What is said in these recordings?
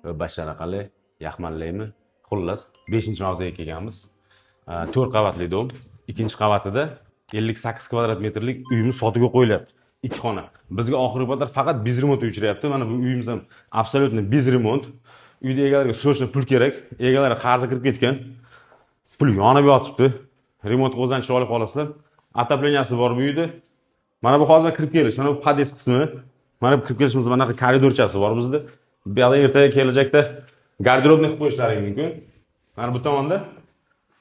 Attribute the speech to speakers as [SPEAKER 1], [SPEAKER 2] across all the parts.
[SPEAKER 1] basharaqali, yaxmallaymi? Xullas, 5-mavzuga kelganmiz. 4 qavatli dom. Ikkinchi qavatida 58 kvadrat metrlik uyimiz sotuvga qo'yilyapti. 2 xona. Bizga oxirgi paytlar faqat biz remont uchiryapti. Mana bu uyimiz ham absolyutno biz remont. Uyda egalariga srochno pul kerak. Egalari qarzi kirib ketgan. Pul yonib yotibdi. Remont qilgan chiroyli qolasizlar. Отопленияsi bor bu uyda. Mana bu hozir kirib kelish, mana bu podest qismi. Mana bu kirib kelishimiz bunaqa koridorchasi bor bizda. Bu yoqda ertaga kelajakda garderobni qilib qo'yishlaring mumkin. Mana bu tomonda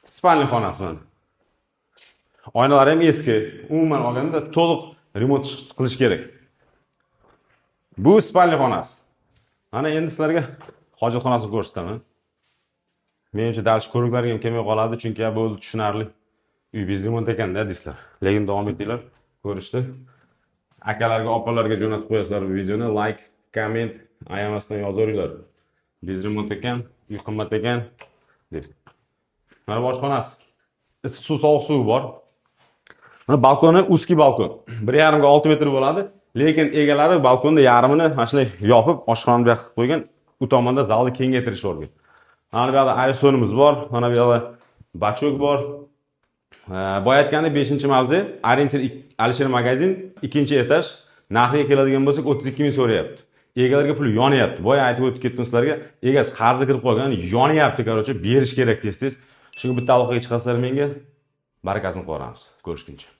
[SPEAKER 1] spalni xonasi mana. Oynalari ham eski. Umuman olganda to'liq remont qilish kerak. Bu spalni xonasi. Mana endi sizlarga hojatxonasini ko'rsataman. Menimcha dalish ko'riklarga ham kelmay qoladi, chunki bu tushunarli. Uy biz remont ekanda deysizlar. Lekin davom etinglar ko'rishdi. Akalarga, opalarga jo'natib qo'yasizlar bu videoni. Like, comment, ayamasdan yozaveringlar. Biz remont ekan, uy qimmat ekan deb. Mana boshxonasi. Issiq suv, sovuq suv bor. Mana balkoni узкий balkon. 1,5 ga 6 metr bo'ladi, lekin egalari balkonda yarmini mana shunday yopib, oshxonani bu yoqqa qo'ygan. U tomonda zalni kengaytirish o'rgan. Mana bu yoqda aerosolimiz bor, mana bu yoqda bachok bor. Boya aytganda 5-mavzu, Orientir Alisher magazin, 2-etaj. Narxiga keladigan bo'lsak 32 ming so'rayapti. Egalarga pul yonyapti. Boya aytib o'tib ketdim sizlarga, egasi qarzi kirib qolgan, yonyapti, qarochi, berish kerak tez-tez. Shunga bitta aloqaga chiqasizlar menga. Barakasini qo'yamiz. Ko'rishguncha.